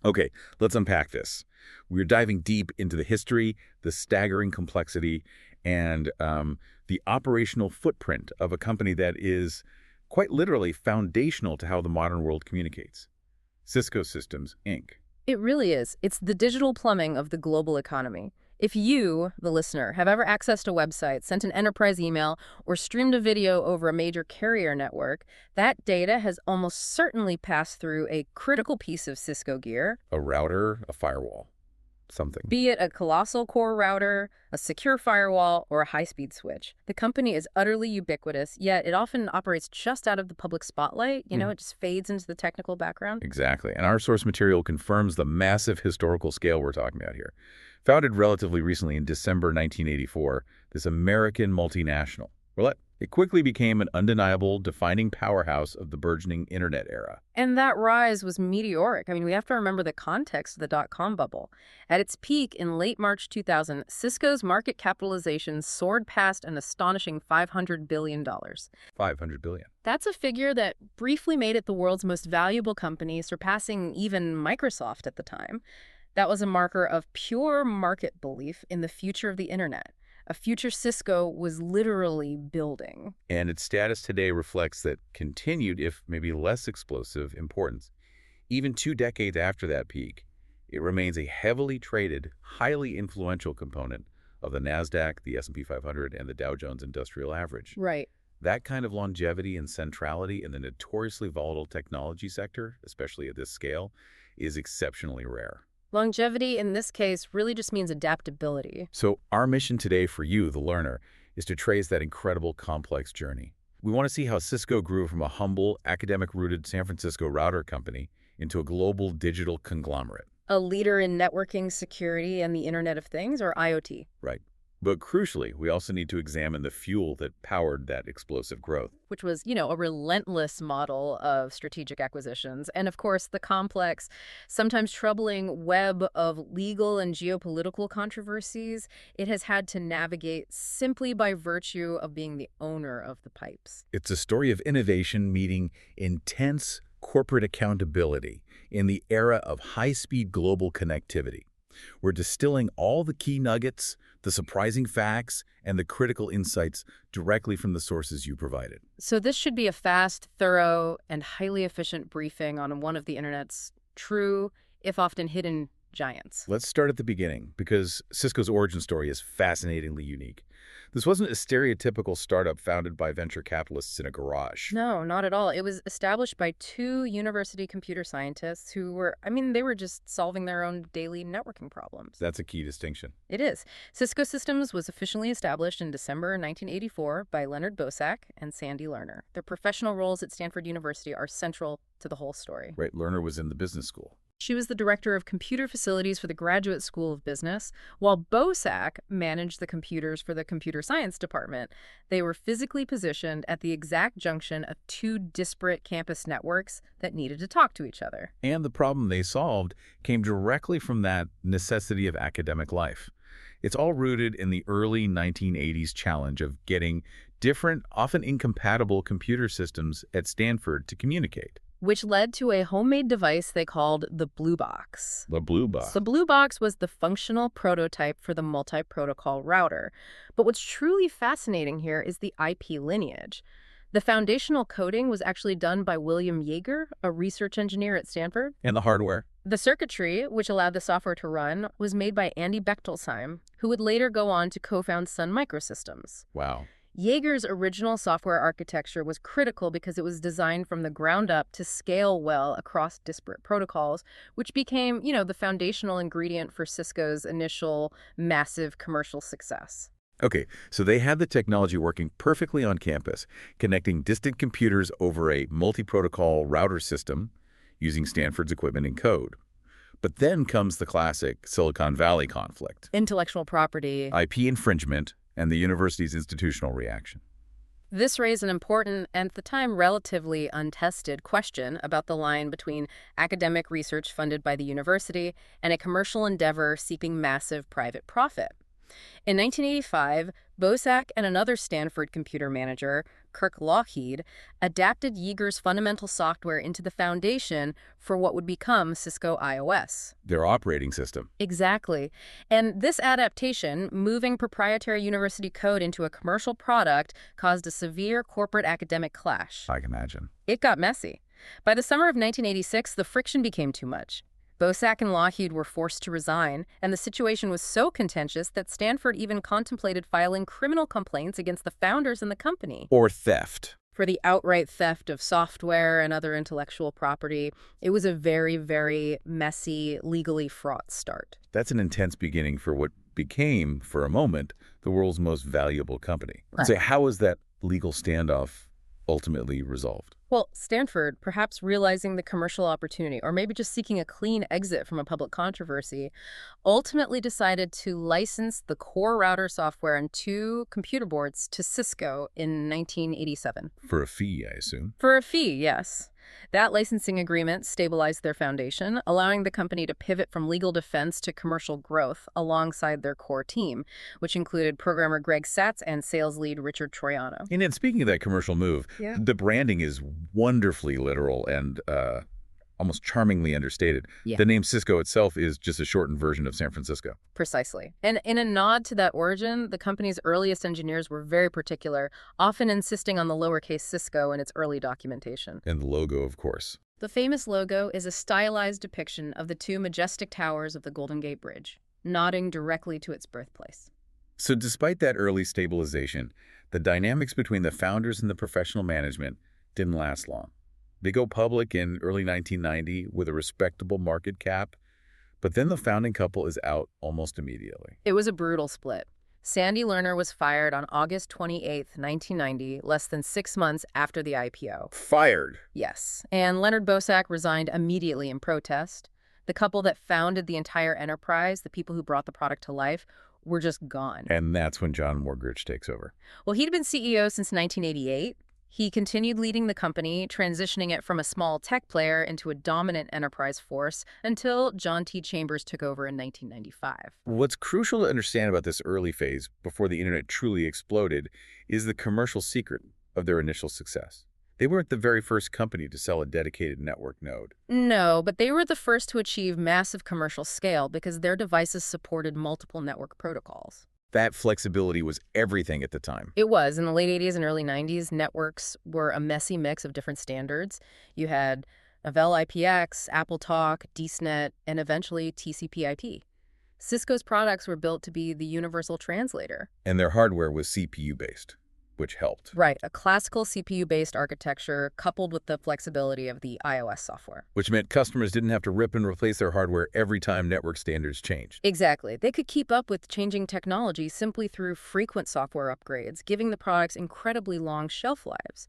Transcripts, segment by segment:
Okay, let's unpack this. We're diving deep into the history, the staggering complexity, and the operational footprint of a company that is quite literally foundational to how the modern world communicates. Cisco Systems, Inc. It really is. It's the digital plumbing of the global economy. If you, the listener, have ever accessed a website, sent an enterprise email, or streamed a video over a major carrier network, that data has almost certainly passed through a critical piece of Cisco gear. A router, a firewall, something. Be it a colossal core router, a secure firewall, or a high-speed switch. The company is utterly ubiquitous, yet it often operates just out of the public spotlight. It just fades into the technical background. Exactly. And our source material confirms the massive historical scale we're talking about here. Founded relatively recently in December 1984, this American multinational, it quickly became an undeniable, defining powerhouse of the burgeoning internet era. And that rise was meteoric. I mean, we have to remember the context of the dot-com bubble. At its peak in late March 2000, Cisco's market capitalization soared past an astonishing $500 billion. $500 billion. That's a figure that briefly made it the world's most valuable company, surpassing even Microsoft at the time. That was a marker of pure market belief in the future of the internet. A future Cisco was literally building. And its status today reflects that continued, if maybe less explosive, importance. Even 2 decades after that peak, it remains a heavily traded, highly influential component of the NASDAQ, the S&P 500, and the Dow Jones Industrial Average. Right. That kind of longevity and centrality in the notoriously volatile technology sector, especially at this scale, is exceptionally rare. Longevity, in this case, really just means adaptability. So our mission today for you, the learner, is to trace that incredible, complex journey. We want to see how Cisco grew from a humble, academic-rooted San Francisco router company into a global digital conglomerate. A leader in networking, security, and the Internet of Things, or IoT. Right. But crucially, we also need to examine the fuel that powered that explosive growth. Which was, a relentless model of strategic acquisitions. And of course, the complex, sometimes troubling web of legal and geopolitical controversies it has had to navigate simply by virtue of being the owner of the pipes. It's a story of innovation meeting intense corporate accountability in the era of high-speed global connectivity. We're distilling all the key nuggets, the surprising facts, and the critical insights directly from the sources you provided. So this should be a fast, thorough, and highly efficient briefing on one of the Internet's true, if often hidden, giants. Let's start at the beginning, because Cisco's origin story is fascinatingly unique. This wasn't a stereotypical startup founded by venture capitalists in a garage. No, not at all. It was established by 2 university computer scientists who were, they were just solving their own daily networking problems. That's a key distinction. It is. Cisco Systems was officially established in December 1984 by Leonard Bosack and Sandy Lerner. Their professional roles at Stanford University are central to the whole story. Right, Lerner was in the business school. She was the director of computer facilities for the Graduate School of Business, while Bosack managed the computers for the computer science department. They were physically positioned at the exact junction of 2 disparate campus networks that needed to talk to each other. And the problem they solved came directly from that necessity of academic life. It's all rooted in the early 1980s challenge of getting different, often incompatible computer systems at Stanford to communicate. Which led to a homemade device they called the Blue Box. The Blue Box. The Blue Box was the functional prototype for the multi-protocol router. But what's truly fascinating here is the IP lineage. The foundational coding was actually done by William Yeager, a research engineer at Stanford. And the hardware. The circuitry, which allowed the software to run, was made by Andy Bechtolsheim, who would later go on to co-found Sun Microsystems. Wow. Yeager's original software architecture was critical because it was designed from the ground up to scale well across disparate protocols, which became, the foundational ingredient for Cisco's initial massive commercial success. Okay, so they had the technology working perfectly on campus, connecting distant computers over a multi-protocol router system using Stanford's equipment and code. But then comes the classic Silicon Valley conflict. Intellectual property. IP infringement and the university's institutional reaction. This raised an important, and at the time relatively untested, question about the line between academic research funded by the university and a commercial endeavor seeking massive private profit. In 1985, Bosack and another Stanford computer manager, Kirk Lockheed, adapted Yeager's fundamental software into the foundation for what would become Cisco iOS. Their operating system. Exactly. And this adaptation, moving proprietary university code into a commercial product, caused a severe corporate academic clash. I can imagine. It got messy. By the summer of 1986, the friction became too much. Bosack and Lockheed were forced to resign, and the situation was so contentious that Stanford even contemplated filing criminal complaints against the founders and the company. Or theft. For the outright theft of software and other intellectual property. It was a very, very messy, legally fraught start. That's an intense beginning for what became, for a moment, the world's most valuable company. Right. So how was that legal standoff ultimately resolved? Well, Stanford, perhaps realizing the commercial opportunity, or maybe just seeking a clean exit from a public controversy, ultimately decided to license the core router software and 2 computer boards to Cisco in 1987. For a fee, I assume. For a fee, yes. That licensing agreement stabilized their foundation, allowing the company to pivot from legal defense to commercial growth alongside their core team, which included programmer Greg Satz and sales lead Richard Troiano. And then speaking of that commercial move, the branding is wonderfully literal and almost charmingly understated. Yeah. The name Cisco itself is just a shortened version of San Francisco. Precisely. And in a nod to that origin, the company's earliest engineers were very particular, often insisting on the lowercase Cisco in its early documentation. And the logo, of course. The famous logo is a stylized depiction of the 2 majestic towers of the Golden Gate Bridge, nodding directly to its birthplace. So despite that early stabilization, the dynamics between the founders and the professional management didn't last long. They go public in early 1990 with a respectable market cap, but then the founding couple is out almost immediately. It was a brutal split. Sandy Lerner was fired on August 28, 1990, less than 6 months after the IPO. Fired? Yes. And Leonard Bosack resigned immediately in protest. The couple that founded the entire enterprise, the people who brought the product to life, were just gone. And that's when John Morgridge takes over. Well, he'd been CEO since 1988. He continued leading the company, transitioning it from a small tech player into a dominant enterprise force until John T. Chambers took over in 1995. What's crucial to understand about this early phase, before the internet truly exploded, is the commercial secret of their initial success. They weren't the very first company to sell a dedicated network node. No, but they were the first to achieve massive commercial scale because their devices supported multiple network protocols. That flexibility was everything at the time. It was. In the late 80s and early 90s, networks were a messy mix of different standards. You had Novell IPX, AppleTalk, DSNet, and eventually TCP/IP. Cisco's products were built to be the universal translator. And their hardware was CPU-based, which helped. Right, a classical CPU-based architecture coupled with the flexibility of the iOS software. Which meant customers didn't have to rip and replace their hardware every time network standards changed. Exactly. They could keep up with changing technology simply through frequent software upgrades, giving the products incredibly long shelf lives.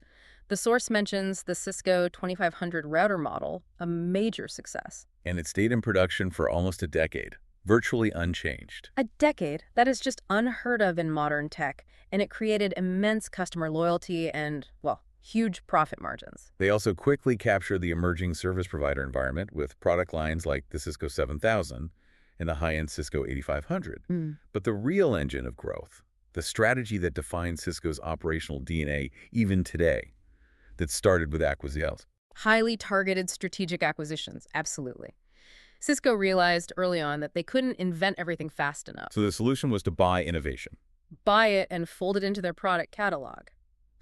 The source mentions the Cisco 2500 router model, a major success. And it stayed in production for almost a decade, virtually unchanged. A decade? That is just unheard of in modern tech, and it created immense customer loyalty and, well, huge profit margins. They also quickly captured the emerging service provider environment with product lines like the Cisco 7000 and the high-end Cisco 8500. But the real engine of growth, the strategy that defines Cisco's operational DNA even today, that started with acquisitions. Highly targeted strategic acquisitions, absolutely. Cisco realized early on that they couldn't invent everything fast enough. So the solution was to buy innovation. Buy it and fold it into their product catalog.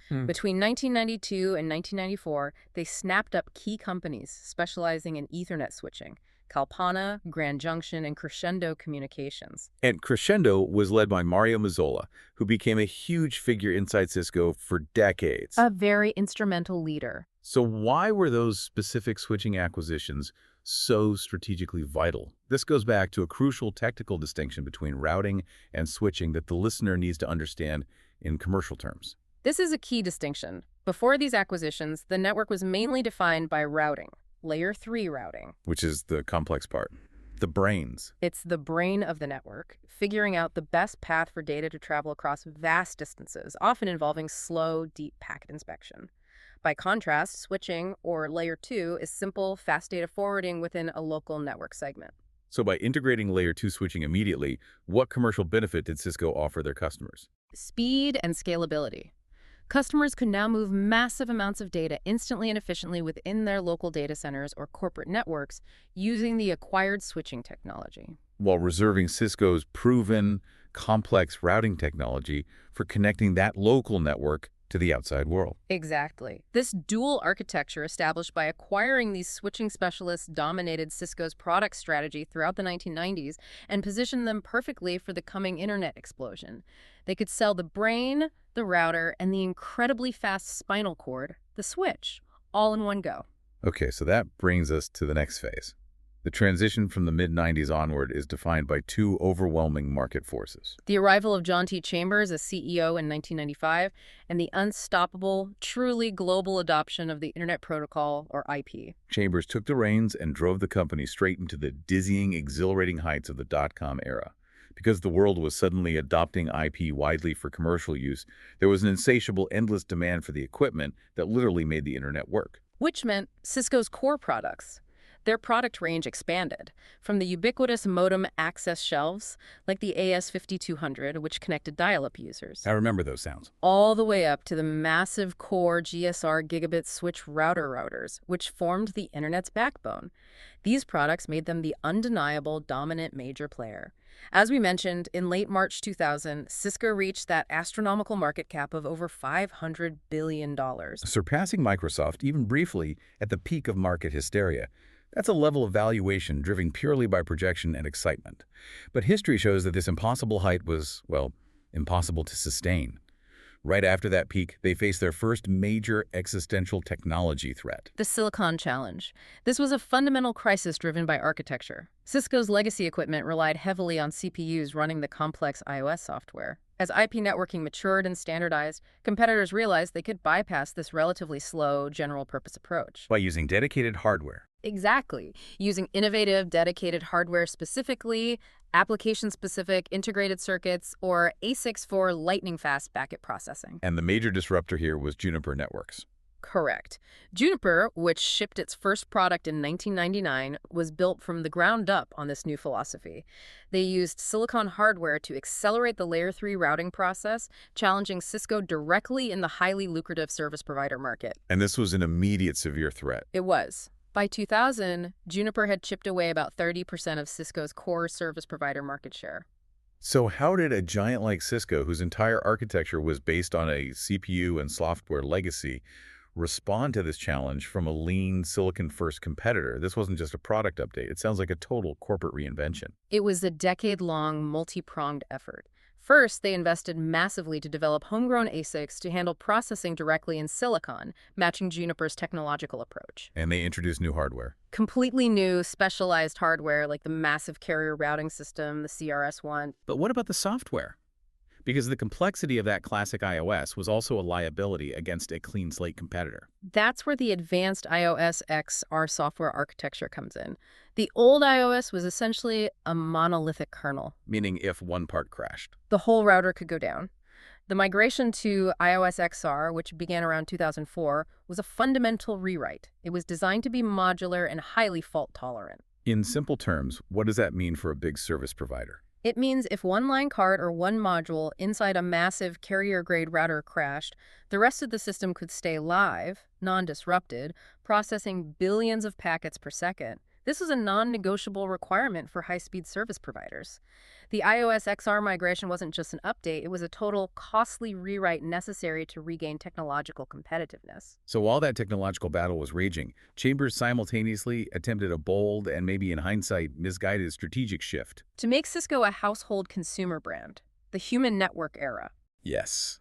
Between 1992 and 1994, they snapped up key companies specializing in Ethernet switching, Kalpana, Grand Junction, and Crescendo Communications. And Crescendo was led by Mario Mazzola, who became a huge figure inside Cisco for decades. A very instrumental leader. So why were those specific switching acquisitions so strategically vital? This goes back to a crucial technical distinction between routing and switching that the listener needs to understand in commercial terms. This is a key distinction. Before these acquisitions, the network was mainly defined by routing, Layer 3 routing. Which is the complex part, the brains. It's the brain of the network, figuring out the best path for data to travel across vast distances, often involving slow, deep packet inspection. By contrast, switching, or Layer 2, is simple, fast data forwarding within a local network segment. So by integrating Layer 2 switching immediately, what commercial benefit did Cisco offer their customers? Speed and scalability. Customers could now move massive amounts of data instantly and efficiently within their local data centers or corporate networks using the acquired switching technology. While reserving Cisco's proven, complex routing technology for connecting that local network to the outside world. Exactly. This dual architecture established by acquiring these switching specialists dominated Cisco's product strategy throughout the 1990s and positioned them perfectly for the coming internet explosion. They could sell the brain, the router, and the incredibly fast spinal cord, the switch, all in one go. Okay, so that brings us to the next phase. The transition from the mid-90s onward is defined by two overwhelming market forces. The arrival of John T. Chambers as CEO in 1995 and the unstoppable, truly global adoption of the Internet Protocol, or IP. Chambers took the reins and drove the company straight into the dizzying, exhilarating heights of the dot-com era. Because the world was suddenly adopting IP widely for commercial use, there was an insatiable, endless demand for the equipment that literally made the Internet work. Which meant Cisco's core products. Their product range expanded, from the ubiquitous modem access shelves, like the AS5200, which connected dial-up users, I remember those sounds. all the way up to the massive core GSR gigabit switch routers, which formed the Internet's backbone. These products made them the undeniable dominant major player. As we mentioned, in late March 2000, Cisco reached that astronomical market cap of over $500 billion. Surpassing Microsoft even briefly at the peak of market hysteria. That's a level of valuation driven purely by projection and excitement. But history shows that this impossible height was, well, impossible to sustain. Right after that peak, they faced their first major existential technology threat. The Silicon Challenge. This was a fundamental crisis driven by architecture. Cisco's legacy equipment relied heavily on CPUs running the complex iOS software. As IP networking matured and standardized, competitors realized they could bypass this relatively slow, general-purpose approach. By using dedicated hardware. Exactly. Using innovative, dedicated hardware specifically, application-specific integrated circuits, or ASICs for lightning-fast packet processing. And the major disruptor here was Juniper Networks. Correct. Juniper, which shipped its first product in 1999, was built from the ground up on this new philosophy. They used silicon hardware to accelerate the Layer 3 routing process, challenging Cisco directly in the highly lucrative service provider market. And this was an immediate severe threat. It was. By 2000, Juniper had chipped away about 30% of Cisco's core service provider market share. So how did a giant like Cisco, whose entire architecture was based on a CPU and software legacy, respond to this challenge from a lean silicon-first competitor? This wasn't just a product update. It sounds like a total corporate reinvention. It was a decade-long, multi-pronged effort. First, they invested massively to develop homegrown ASICs to handle processing directly in silicon, matching Juniper's technological approach. And they introduced new hardware. Completely new, specialized hardware like the massive carrier routing system, the CRS-1. But what about the software? Because the complexity of that classic iOS was also a liability against a clean slate competitor. That's where the advanced iOS XR software architecture comes in. The old iOS was essentially a monolithic kernel. Meaning if one part crashed. The whole router could go down. The migration to iOS XR, which began around 2004, was a fundamental rewrite. It was designed to be modular and highly fault-tolerant. In simple terms, what does that mean for a big service provider? It means if one line card or one module inside a massive carrier-grade router crashed, the rest of the system could stay live, non-disrupted, processing billions of packets per second. This was a non-negotiable requirement for high-speed service providers. The iOS XR migration wasn't just an update, it was a total costly rewrite necessary to regain technological competitiveness. So while that technological battle was raging, Chambers simultaneously attempted a bold and maybe in hindsight misguided strategic shift. To make Cisco a household consumer brand, the human network era. Yes.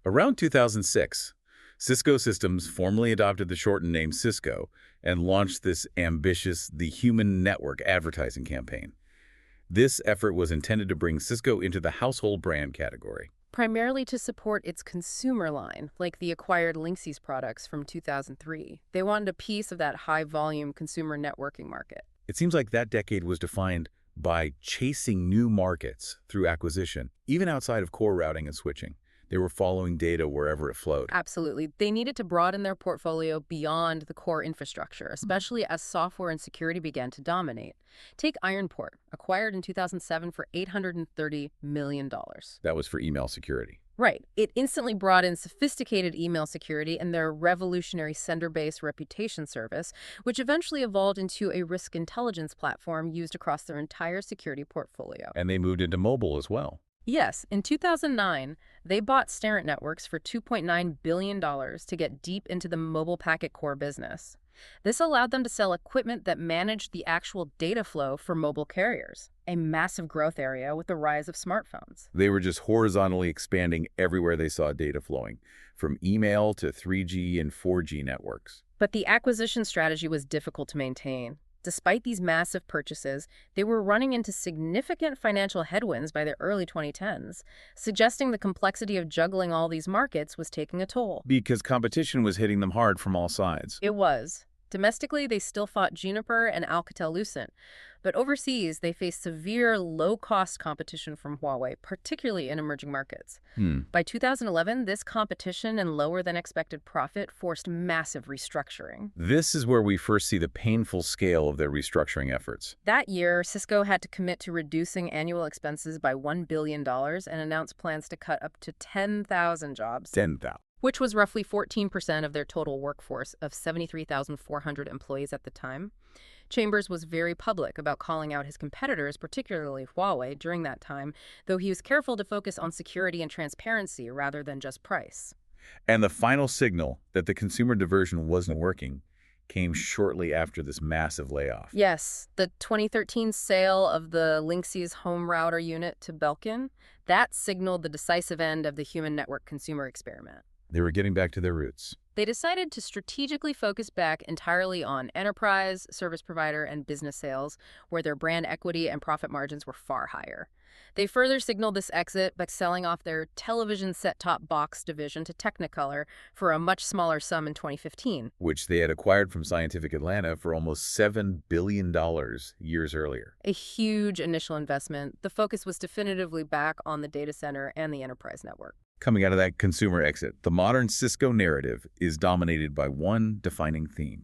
Around 2006, Cisco Systems formally adopted the shortened name Cisco and launched this ambitious The Human Network advertising campaign. This effort was intended to bring Cisco into the household brand category. Primarily to support its consumer line, like the acquired Linksys products from 2003. They wanted a piece of that high-volume consumer networking market. It seems like that decade was defined by chasing new markets through acquisition, even outside of core routing and switching. They were following data wherever it flowed. Absolutely. They needed to broaden their portfolio beyond the core infrastructure, especially as software and security began to dominate. Take Ironport, acquired in 2007 for $830 million. That was for email security. Right. It instantly brought in sophisticated email security and their revolutionary sender-based reputation service, which eventually evolved into a risk intelligence platform used across their entire security portfolio. And they moved into mobile as well. Yes, in 2009, they bought Starent Networks for $2.9 billion to get deep into the mobile packet core business. This allowed them to sell equipment that managed the actual data flow for mobile carriers, a massive growth area with the rise of smartphones. They were just horizontally expanding everywhere they saw data flowing, from email to 3G and 4G networks. But the acquisition strategy was difficult to maintain. Despite these massive purchases, they were running into significant financial headwinds by the early 2010s, suggesting the complexity of juggling all these markets was taking a toll. Because competition was hitting them hard from all sides. It was. Domestically, they still fought Juniper and Alcatel-Lucent, but overseas, they faced severe, low-cost competition from Huawei, particularly in emerging markets. By 2011, this competition and lower-than-expected profit forced massive restructuring. This is where we first see the painful scale of their restructuring efforts. That year, Cisco had to commit to reducing annual expenses by $1 billion and announced plans to cut up to 10,000 jobs. 10,000. Which was roughly 14% of their total workforce of 73,400 employees at the time. Chambers was very public about calling out his competitors, particularly Huawei, during that time, though he was careful to focus on security and transparency rather than just price. And the final signal that the consumer diversion wasn't working came shortly after this massive layoff. Yes, the 2013 sale of the Linksys home router unit to Belkin, that signaled the decisive end of the human network consumer experiment. They were getting back to their roots. They decided to strategically focus back entirely on enterprise, service provider, and business sales, where their brand equity and profit margins were far higher. They further signaled this exit by selling off their television set-top box division to Technicolor for a much smaller sum in 2015. Which they had acquired from Scientific Atlanta for almost $7 billion years earlier. A huge initial investment. The focus was definitively back on the data center and the enterprise network. Coming out of that consumer exit, the modern Cisco narrative is dominated by one defining theme: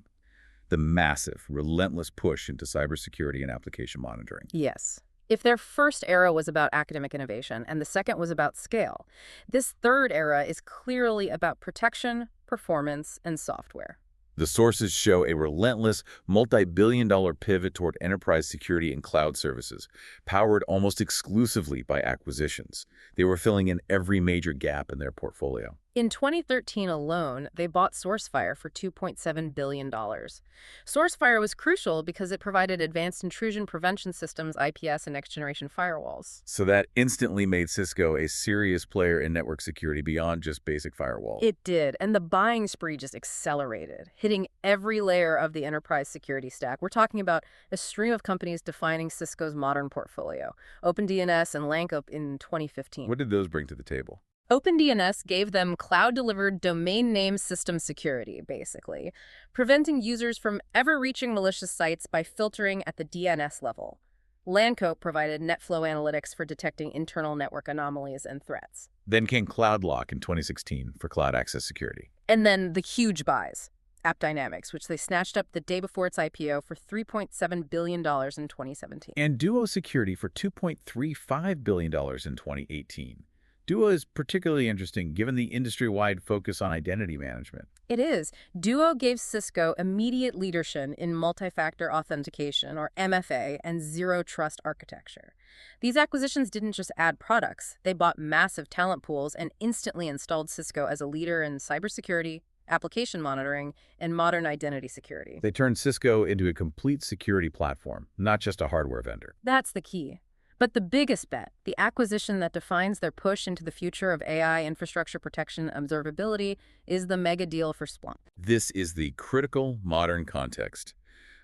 the massive, relentless push into cybersecurity and application monitoring. Yes. If their first era was about academic innovation and the second was about scale, this third era is clearly about protection, performance, and software. The sources show a relentless, multi-billion-dollar pivot toward enterprise security and cloud services, powered almost exclusively by acquisitions. They were filling in every major gap in their portfolio. In 2013 alone, they bought Sourcefire for $2.7 billion. Sourcefire was crucial because it provided advanced intrusion prevention systems, IPS, and next-generation firewalls. So that instantly made Cisco a serious player in network security beyond just basic firewall. It did, and the buying spree just accelerated, hitting every layer of the enterprise security stack. We're talking about a stream of companies defining Cisco's modern portfolio, OpenDNS and LANCOP in 2015. What did those bring to the table? OpenDNS gave them cloud-delivered domain name system security, basically, preventing users from ever reaching malicious sites by filtering at the DNS level. LANCOP provided NetFlow analytics for detecting internal network anomalies and threats. Then came CloudLock in 2016 for cloud access security. And then the huge buys, AppDynamics, which they snatched up the day before its IPO for $3.7 billion in 2017. And Duo Security for $2.35 billion in 2018. Duo is particularly interesting given the industry-wide focus on identity management. It is. Duo gave Cisco immediate leadership in multi-factor authentication, or MFA, and zero-trust architecture. These acquisitions didn't just add products. They bought massive talent pools and instantly installed Cisco as a leader in cybersecurity, application monitoring, and modern identity security. They turned Cisco into a complete security platform, not just a hardware vendor. That's the key. But the biggest bet, the acquisition that defines their push into the future of AI infrastructure protection observability, is the mega deal for Splunk. This is the critical modern context.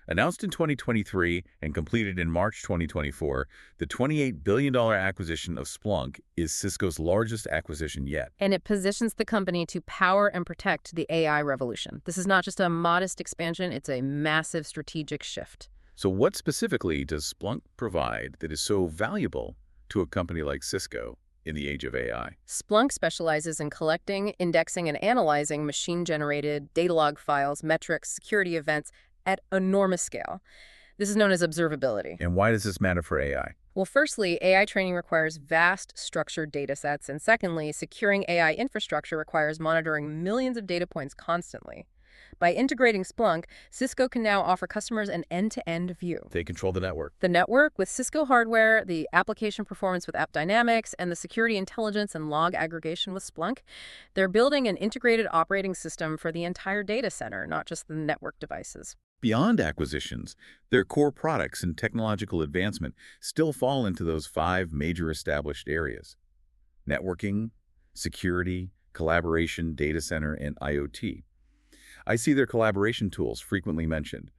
Announced in 2023 and completed in March 2024, the $28 billion acquisition of Splunk is Cisco's largest acquisition yet. And it positions the company to power and protect the AI revolution. This is not just a modest expansion, it's a massive strategic shift. So what specifically does Splunk provide that is so valuable to a company like Cisco? in the age of AI. Splunk specializes in collecting, indexing, and analyzing machine-generated data log files, metrics, security events at enormous scale. This is known as observability. And why does this matter for AI? Well, firstly, AI training requires vast structured data sets, and secondly, securing AI infrastructure requires monitoring millions of data points constantly. By integrating Splunk, Cisco can now offer customers an end-to-end view. They control the network. The network with Cisco hardware, the application performance with App Dynamics, and the security intelligence and log aggregation with Splunk. They're building an integrated operating system for the entire data center, not just the network devices. Beyond acquisitions, their core products and technological advancement still fall into those 5 major established areas: networking, security, collaboration, data center, and IoT. I see their collaboration tools frequently mentioned,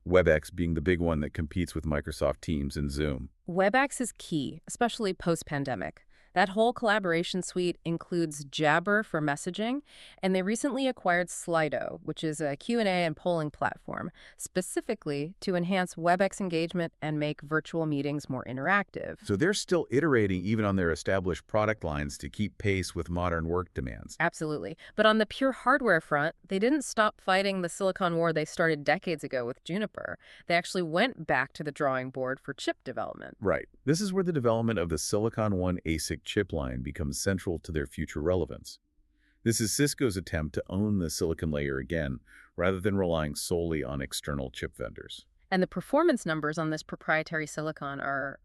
Webex being the big one that competes with Microsoft Teams and Zoom. Webex is key, especially post-pandemic. That whole collaboration suite includes Jabber for messaging, and they recently acquired Slido, which is a Q&A and polling platform, specifically to enhance Webex engagement and make virtual meetings more interactive. So they're still iterating even on their established product lines to keep pace with modern work demands. Absolutely. But on the pure hardware front, they didn't stop fighting the silicon war they started decades ago with Juniper. They actually went back to the drawing board for chip development. Right. This is where the development of the Silicon One ASIC chip line becomes central to their future relevance. This is Cisco's attempt to own the silicon layer again, rather than relying solely on external chip vendors. And the performance numbers on this proprietary silicon are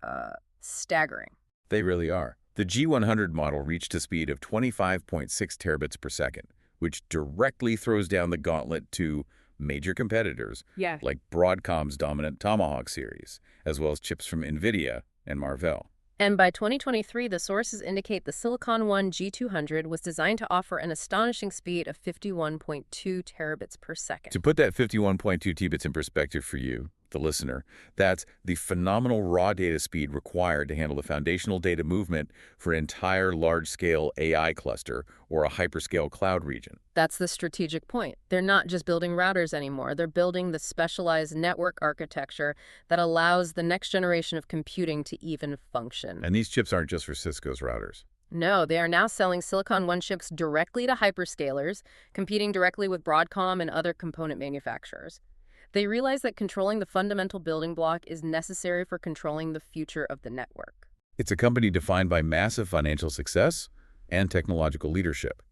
staggering. They really are. The G100 model reached a speed of 25.6 terabits per second, which directly throws down the gauntlet to major competitors like Broadcom's dominant Tomahawk series, as well as chips from NVIDIA and Marvell. And by 2023, the sources indicate the Silicon One G200 was designed to offer an astonishing speed of 51.2 terabits per second. To put that 51.2 terabits in perspective for you, the listener, that's the phenomenal raw data speed required to handle the foundational data movement for an entire large-scale AI cluster or a hyperscale cloud region. That's the strategic point. They're not just building routers anymore. They're building the specialized network architecture that allows the next generation of computing to even function. And these chips aren't just for Cisco's routers. No, they are now selling Silicon One chips directly to hyperscalers, competing directly with Broadcom and other component manufacturers. They realize that controlling the fundamental building block is necessary for controlling the future of the network. It's a company defined by massive financial success and technological leadership.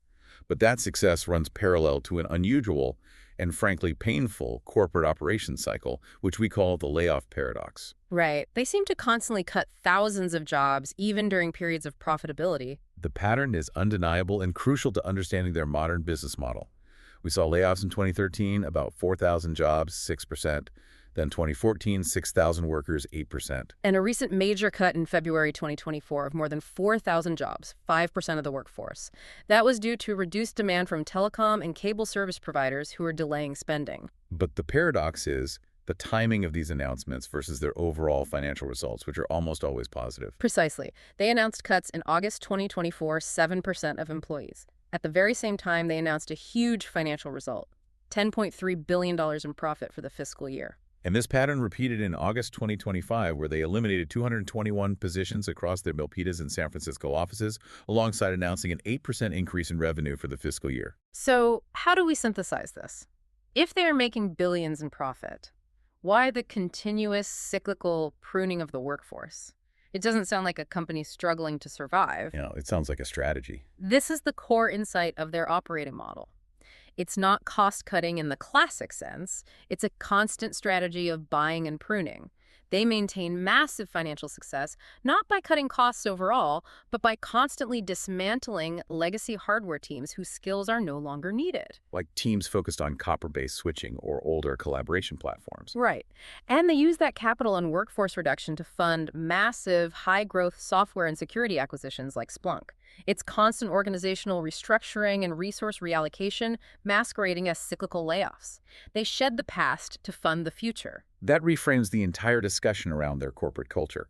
But that success runs parallel to an unusual and frankly painful corporate operations cycle, which we call the layoff paradox. Right. They seem to constantly cut thousands of jobs, even during periods of profitability. The pattern is undeniable and crucial to understanding their modern business model. We saw layoffs in 2013, about 4,000 jobs, 6%. Then 2014, 6,000 workers, 8%. And a recent major cut in February 2024 of more than 4,000 jobs, 5% of the workforce. That was due to reduced demand from telecom and cable service providers who are delaying spending. But the paradox is the timing of these announcements versus their overall financial results, which are almost always positive. Precisely. They announced cuts in August 2024, 7% of employees. At the very same time, they announced a huge financial result, $10.3 billion in profit for the fiscal year. And this pattern repeated in August 2025, where they eliminated 221 positions across their Milpitas and San Francisco offices, alongside announcing an 8% increase in revenue for the fiscal year. So how do we synthesize this? If they are making billions in profit, why the continuous cyclical pruning of the workforce? It doesn't sound like a company struggling to survive. It sounds like a strategy. This is the core insight of their operating model. It's not cost-cutting in the classic sense. It's a constant strategy of buying and pruning. They maintain massive financial success, not by cutting costs overall, but by constantly dismantling legacy hardware teams whose skills are no longer needed. Like teams focused on copper-based switching or older collaboration platforms. Right. And they use that capital and workforce reduction to fund massive, high-growth software and security acquisitions like Splunk. It's constant organizational restructuring and resource reallocation masquerading as cyclical layoffs. They shed the past to fund the future. That reframes the entire discussion around their corporate culture.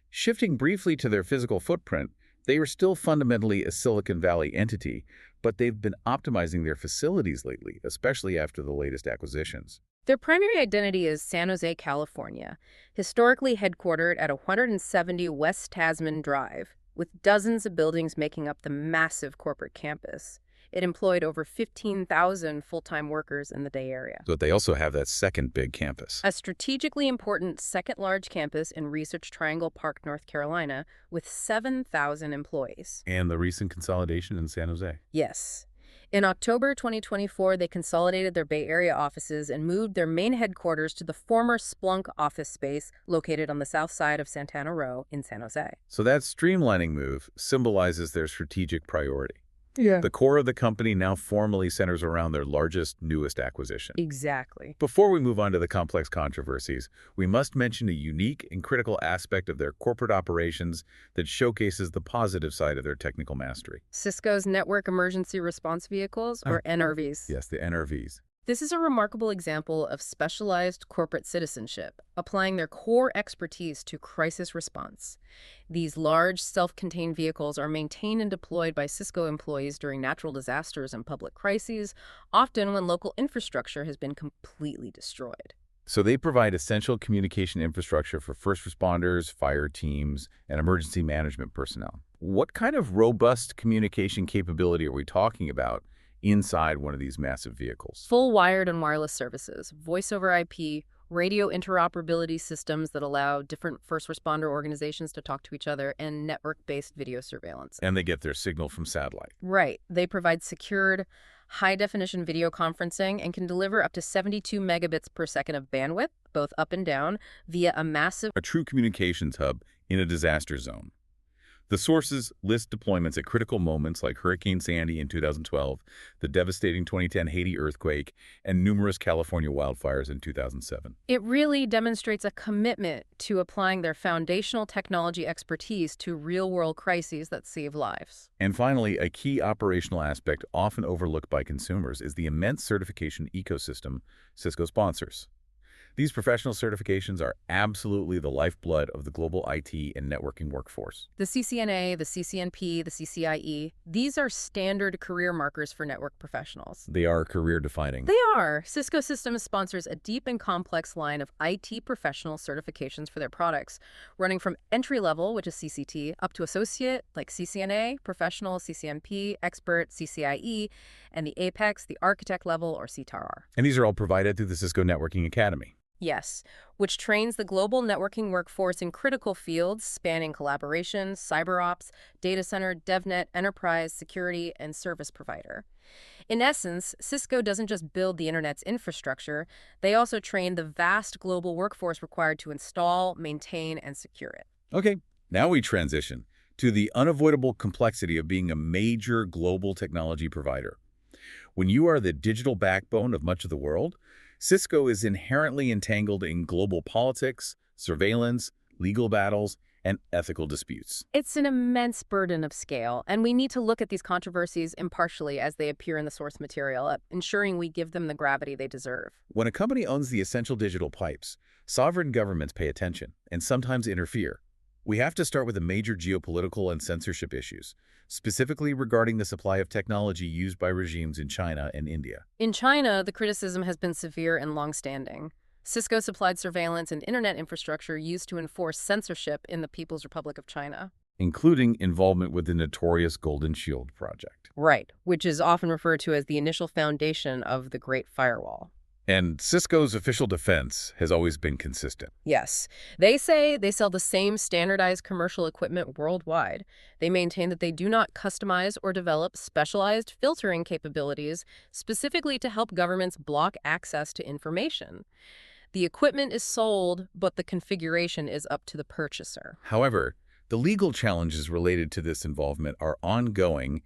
Shifting briefly to their physical footprint, they are still fundamentally a Silicon Valley entity, but they've been optimizing their facilities lately, especially after the latest acquisitions. Their primary identity is San Jose, California, historically headquartered at 170 West Tasman Drive. with dozens of buildings making up the massive corporate campus. It employed over 15,000 full-time workers in the Bay Area. But they also have that second big campus. A strategically important second large campus in Research Triangle Park, North Carolina, with 7,000 employees. And the recent consolidation in San Jose. Yes. In October 2024, they consolidated their Bay Area offices and moved their main headquarters to the former Splunk office space located on the south side of Santana Row in San Jose. So that streamlining move symbolizes their strategic priority. Yeah. The core of the company now formally centers around their largest, newest acquisition. Exactly. Before we move on to the complex controversies, we must mention a unique and critical aspect of their corporate operations that showcases the positive side of their technical mastery. Cisco's Network Emergency Response Vehicles, or NRVs. Yes, the NRVs. This is a remarkable example of specialized corporate citizenship, applying their core expertise to crisis response. These large, self-contained vehicles are maintained and deployed by Cisco employees during natural disasters and public crises, often when local infrastructure has been completely destroyed. So they provide essential communication infrastructure for first responders, fire teams, and emergency management personnel. What kind of robust communication capability are we talking about inside one of these massive vehicles? Full wired and wireless services, voice over IP, radio interoperability systems that allow different first responder organizations to talk to each other, and network-based video surveillance. And they get their signal from satellite. Right. They provide secured, high-definition video conferencing and can deliver up to 72 megabits per second of bandwidth, both up and down, via A true communications hub in a disaster zone. The sources list deployments at critical moments like Hurricane Sandy in 2012, the devastating 2010 Haiti earthquake, and numerous California wildfires in 2007. It really demonstrates a commitment to applying their foundational technology expertise to real-world crises that save lives. And finally, a key operational aspect often overlooked by consumers is the immense certification ecosystem Cisco sponsors. These professional certifications are absolutely the lifeblood of the global IT and networking workforce. The CCNA, the CCNP, the CCIE, these are standard career markers for network professionals. They are career-defining. They are. Cisco Systems sponsors a deep and complex line of IT professional certifications for their products, running from entry-level, which is CCT, up to associate, like CCNA, professional, CCNP, expert, CCIE, and the Apex, the architect level, or CTAR. And these are all provided through the Cisco Networking Academy. Yes, which trains the global networking workforce in critical fields spanning collaboration, cyber ops, data center, DevNet, enterprise, security, and service provider. In essence, Cisco doesn't just build the internet's infrastructure, they also train the vast global workforce required to install, maintain, and secure it. Okay, now we transition to the unavoidable complexity of being a major global technology provider. When you are the digital backbone of much of the world, Cisco is inherently entangled in global politics, surveillance, legal battles, and ethical disputes. It's an immense burden of scale, and we need to look at these controversies impartially as they appear in the source material, ensuring we give them the gravity they deserve. When a company owns the essential digital pipes, sovereign governments pay attention and sometimes interfere. We have to start with the major geopolitical and censorship issues, specifically regarding the supply of technology used by regimes in China and India. In China, the criticism has been severe and long-standing. Cisco supplied surveillance and internet infrastructure used to enforce censorship in the People's Republic of China, including involvement with the notorious Golden Shield project. Right, which is often referred to as the initial foundation of the Great Firewall. And Cisco's official defense has always been consistent. Yes. They say they sell the same standardized commercial equipment worldwide. They maintain that they do not customize or develop specialized filtering capabilities specifically to help governments block access to information. The equipment is sold, but the configuration is up to the purchaser. However, the legal challenges related to this involvement are ongoing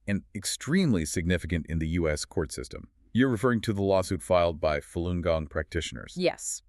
and extremely significant in the U.S. court system. You're referring to the lawsuit filed by Falun Gong practitioners. Yes.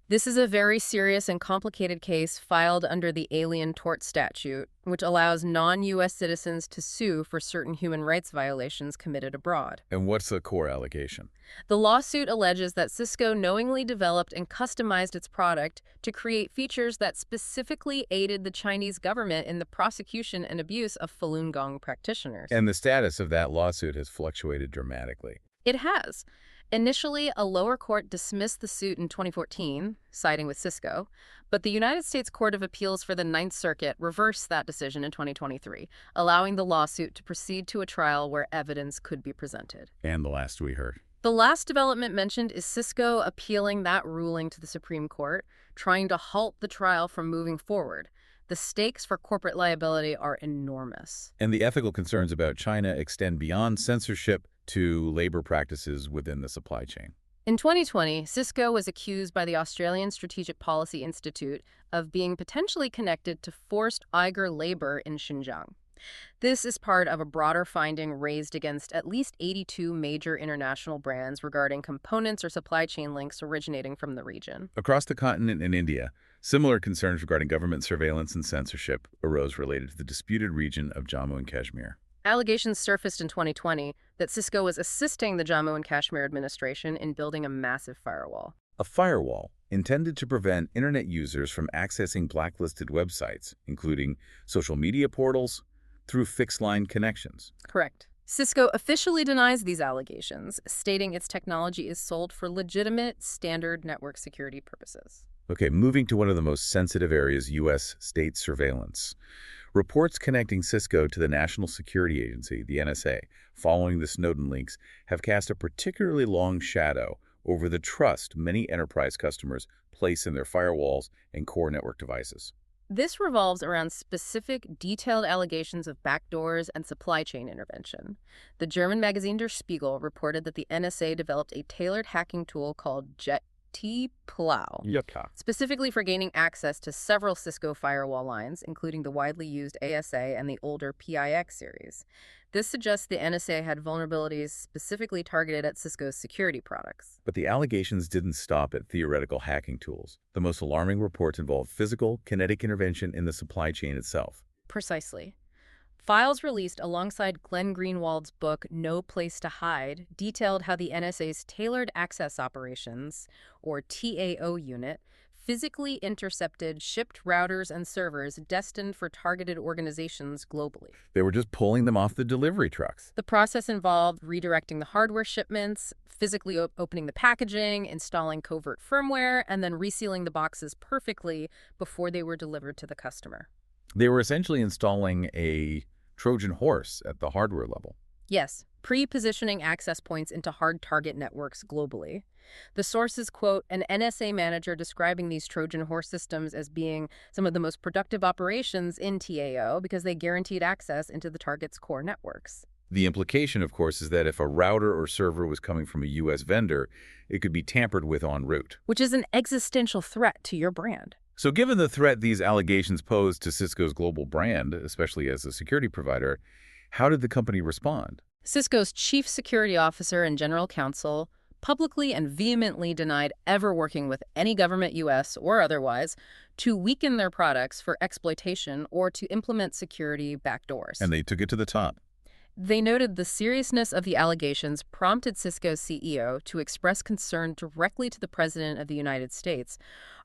This is a very serious and complicated case filed under the Alien Tort Statute, which allows non-U.S. citizens to sue for certain human rights violations committed abroad. And what's the core allegation? The lawsuit alleges that Cisco knowingly developed and customized its product to create features that specifically aided the Chinese government in the prosecution and abuse of Falun Gong practitioners. And the status of that lawsuit has fluctuated dramatically. It has. Initially, a lower court dismissed the suit in 2014, siding with Cisco, but the United States Court of Appeals for the Ninth Circuit reversed that decision in 2023, allowing the lawsuit to proceed to a trial where evidence could be presented. And the last we heard. The last development mentioned is Cisco appealing that ruling to the Supreme Court, trying to halt the trial from moving forward. The stakes for corporate liability are enormous. And the ethical concerns about China extend beyond censorship to labor practices within the supply chain. In 2020, Cisco was accused by the Australian Strategic Policy Institute of being potentially connected to forced Uyghur labor in Xinjiang. This is part of a broader finding raised against at least 82 major international brands regarding components or supply chain links originating from the region. Across the continent in India, similar concerns regarding government surveillance and censorship arose related to the disputed region of Jammu and Kashmir. Allegations surfaced in 2020 that Cisco was assisting the Jammu and Kashmir administration in building a massive firewall. A firewall intended to prevent internet users from accessing blacklisted websites, including social media portals, through fixed-line connections. Correct. Cisco officially denies these allegations, stating its technology is sold for legitimate, standard network security purposes. Okay, moving to one of the most sensitive areas, U.S. state surveillance. Reports connecting Cisco to the National Security Agency, the NSA, following the Snowden leaks, have cast a particularly long shadow over the trust many enterprise customers place in their firewalls and core network devices. This revolves around specific, detailed allegations of backdoors and supply chain intervention. The German magazine Der Spiegel reported that the NSA developed a tailored hacking tool called T-Plow, specifically for gaining access to several Cisco firewall lines, including the widely used ASA and the older PIX series. This suggests the NSA had vulnerabilities specifically targeted at Cisco's security products. But the allegations didn't stop at theoretical hacking tools. The most alarming reports involved physical, kinetic intervention in the supply chain itself. Precisely. Files released alongside Glenn Greenwald's book No Place to Hide detailed how the NSA's Tailored Access Operations, or TAO unit, physically intercepted shipped routers and servers destined for targeted organizations globally. They were just pulling them off the delivery trucks. The process involved redirecting the hardware shipments, physically opening the packaging, installing covert firmware, and then resealing the boxes perfectly before they were delivered to the customer. They were essentially installing a Trojan horse at the hardware level. Yes, pre-positioning access points into hard target networks globally. The sources quote an NSA manager describing these Trojan horse systems as being some of the most productive operations in TAO because they guaranteed access into the target's core networks. The implication, of course, is that if a router or server was coming from a U.S. vendor, it could be tampered with en route. Which is an existential threat to your brand. So given the threat these allegations pose to Cisco's global brand, especially as a security provider, how did the company respond? Cisco's chief security officer and general counsel publicly and vehemently denied ever working with any government, U.S. or otherwise, to weaken their products for exploitation or to implement security backdoors. And they took it to the top. They noted the seriousness of the allegations prompted Cisco's CEO to express concern directly to the President of the United States,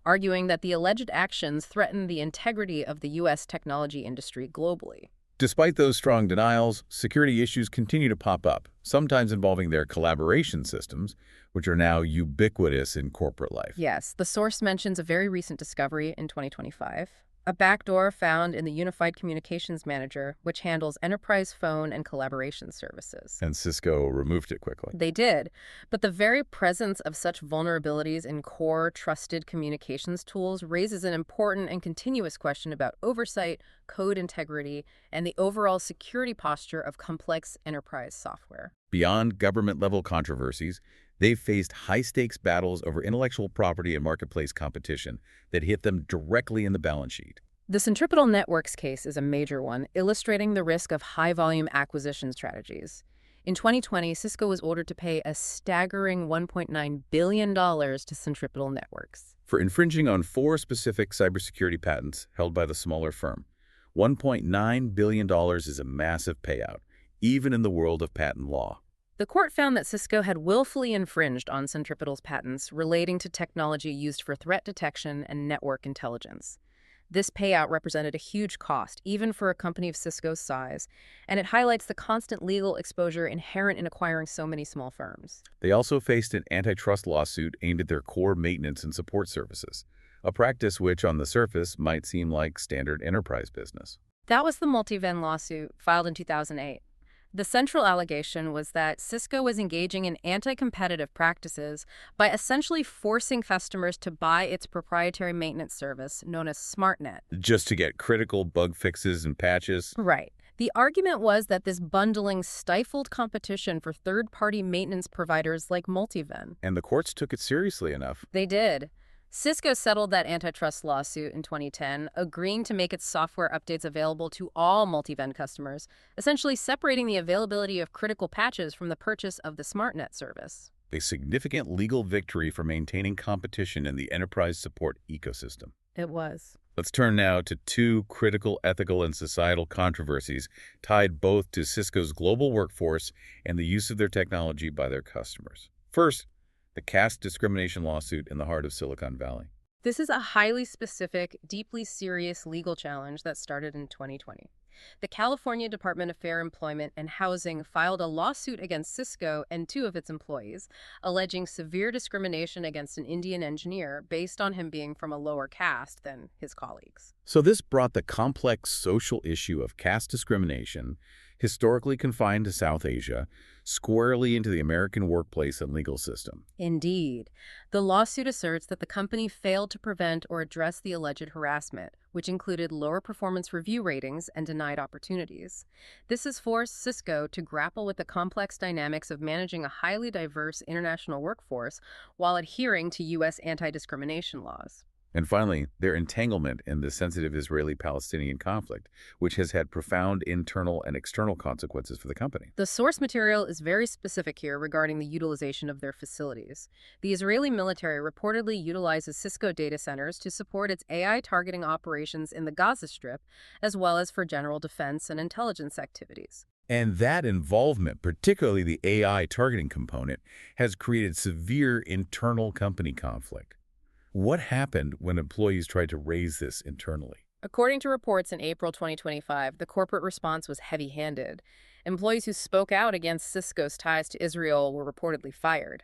arguing that the alleged actions threaten the integrity of the U.S. technology industry globally. Despite those strong denials, security issues continue to pop up, sometimes involving their collaboration systems, which are now ubiquitous in corporate life. Yes, the source mentions a very recent discovery in 2025. A backdoor found in the Unified Communications Manager, which handles enterprise phone and collaboration services. And Cisco removed it quickly. They did, but the very presence of such vulnerabilities in core, trusted communications tools raises an important and continuous question about oversight, code integrity, and the overall security posture of complex enterprise software. Beyond government-level controversies, they've faced high-stakes battles over intellectual property and marketplace competition that hit them directly in the balance sheet. The Centripetal Networks case is a major one, illustrating the risk of high-volume acquisition strategies. In 2020, Cisco was ordered to pay a staggering $1.9 billion to Centripetal Networks for infringing on 4 specific cybersecurity patents held by the smaller firm. $1.9 billion is a massive payout, even in the world of patent law. The court found that Cisco had willfully infringed on Centripetal's patents relating to technology used for threat detection and network intelligence. This payout represented a huge cost, even for a company of Cisco's size, and it highlights the constant legal exposure inherent in acquiring so many small firms. They also faced an antitrust lawsuit aimed at their core maintenance and support services, a practice which, on the surface, might seem like standard enterprise business. That was the Multiven lawsuit filed in 2008. The central allegation was that Cisco was engaging in anti-competitive practices by essentially forcing customers to buy its proprietary maintenance service known as SmartNet. Just to get critical bug fixes and patches. Right. The argument was that this bundling stifled competition for third-party maintenance providers like Multiven. And the courts took it seriously enough. They did. Cisco settled that antitrust lawsuit in 2010, agreeing to make its software updates available to all Multiven customers, essentially separating the availability of critical patches from the purchase of the SmartNet service. A significant legal victory for maintaining competition in the enterprise support ecosystem. It was. Let's turn now to two critical ethical and societal controversies tied both to Cisco's global workforce and the use of their technology by their customers. First, the caste discrimination lawsuit in the heart of Silicon Valley. This is a highly specific, deeply serious legal challenge that started in 2020. The California Department of Fair Employment and Housing filed a lawsuit against Cisco and two of its employees, alleging severe discrimination against an Indian engineer based on him being from a lower caste than his colleagues. So this brought the complex social issue of caste discrimination, historically confined to South Asia, squarely into the American workplace and legal system. Indeed. The lawsuit asserts that the company failed to prevent or address the alleged harassment, which included lower performance review ratings and denied opportunities. This has forced Cisco to grapple with the complex dynamics of managing a highly diverse international workforce while adhering to U.S. anti-discrimination laws. And finally, their entanglement in the sensitive Israeli-Palestinian conflict, which has had profound internal and external consequences for the company. The source material is very specific here regarding the utilization of their facilities. The Israeli military reportedly utilizes Cisco data centers to support its AI targeting operations in the Gaza Strip, as well as for general defense and intelligence activities. And that involvement, particularly the AI targeting component, has created severe internal company conflict. What happened when employees tried to raise this internally? According to reports in April 2025, the corporate response was heavy-handed. Employees who spoke out against Cisco's ties to Israel were reportedly fired.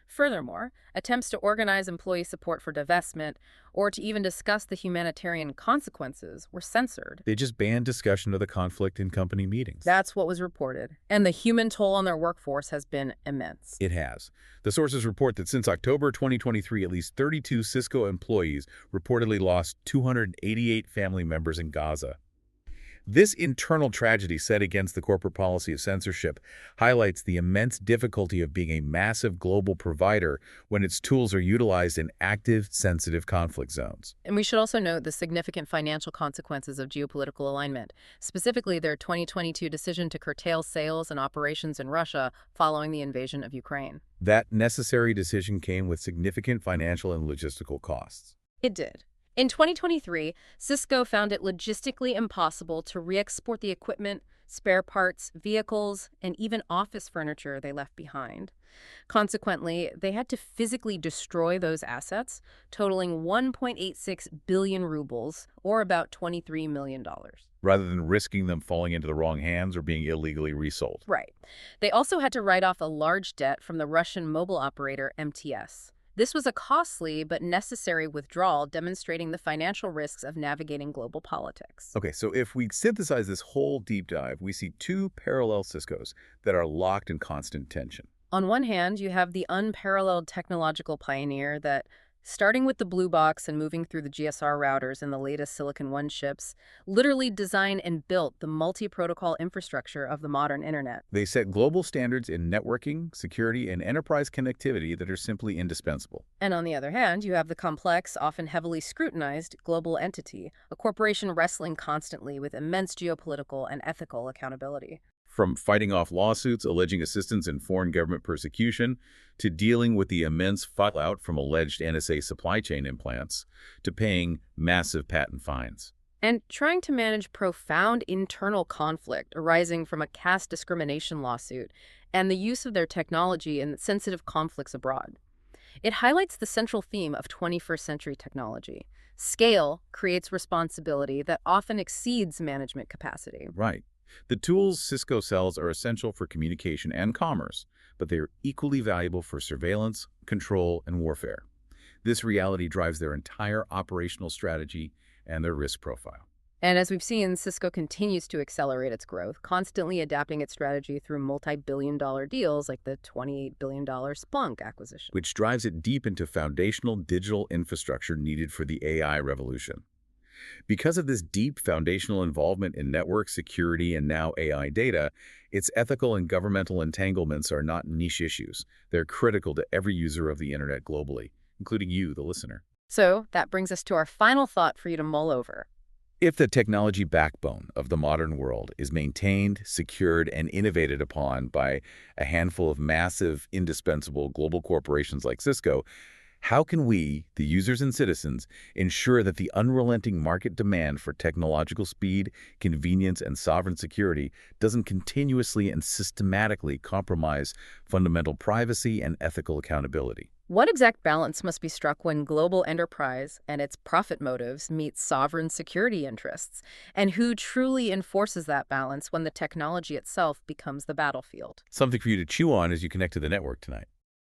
Furthermore, attempts to organize employee support for divestment or to even discuss the humanitarian consequences were censored. They just banned discussion of the conflict in company meetings. That's what was reported. And the human toll on their workforce has been immense. It has. The sources report that since October 2023, at least 32 Cisco employees reportedly lost 288 family members in Gaza. This internal tragedy set against the corporate policy of censorship highlights the immense difficulty of being a massive global provider when its tools are utilized in active, sensitive conflict zones. And we should also note the significant financial consequences of geopolitical alignment, specifically their 2022 decision to curtail sales and operations in Russia following the invasion of Ukraine. That necessary decision came with significant financial and logistical costs. It did. In 2023, Cisco found it logistically impossible to re-export the equipment, spare parts, vehicles, and even office furniture they left behind. Consequently, they had to physically destroy those assets, totaling 1.86 billion rubles, or about $23 million. Rather than risking them falling into the wrong hands or being illegally resold. Right. They also had to write off a large debt from the Russian mobile operator MTS. This was a costly but necessary withdrawal, demonstrating the financial risks of navigating global politics. Okay, so if we synthesize this whole deep dive, we see two parallel Ciscos that are locked in constant tension. On one hand, you have the unparalleled technological pioneer that, starting with the blue box and moving through the GSR routers and the latest Silicon One chips, literally designed and built the multi-protocol infrastructure of the modern internet. They set global standards in networking, security, and enterprise connectivity that are simply indispensable. And on the other hand, you have the complex, often heavily scrutinized global entity, a corporation wrestling constantly with immense geopolitical and ethical accountability. From fighting off lawsuits alleging assistance in foreign government persecution, to dealing with the immense fallout from alleged NSA supply chain implants, to paying massive patent fines. And trying to manage profound internal conflict arising from a caste discrimination lawsuit and the use of their technology in sensitive conflicts abroad. It highlights the central theme of 21st century technology. Scale creates responsibility that often exceeds management capacity. Right. The tools Cisco sells are essential for communication and commerce, but they are equally valuable for surveillance, control, and warfare. This reality drives their entire operational strategy and their risk profile. And as we've seen, Cisco continues to accelerate its growth, constantly adapting its strategy through multi-billion-dollar deals like the $28 billion Splunk acquisition. Which drives it deep into foundational digital infrastructure needed for the AI revolution. Because of this deep foundational involvement in network security and now AI data, its ethical and governmental entanglements are not niche issues. They're critical to every user of the internet globally, including you, the listener. So that brings us to our final thought for you to mull over. If the technology backbone of the modern world is maintained, secured, and innovated upon by a handful of massive, indispensable global corporations like Cisco, how can we, the users and citizens, ensure that the unrelenting market demand for technological speed, convenience, and sovereign security doesn't continuously and systematically compromise fundamental privacy and ethical accountability? What exact balance must be struck when global enterprise and its profit motives meet sovereign security interests? And who truly enforces that balance when the technology itself becomes the battlefield? Something for you to chew on as you connect to the network tonight.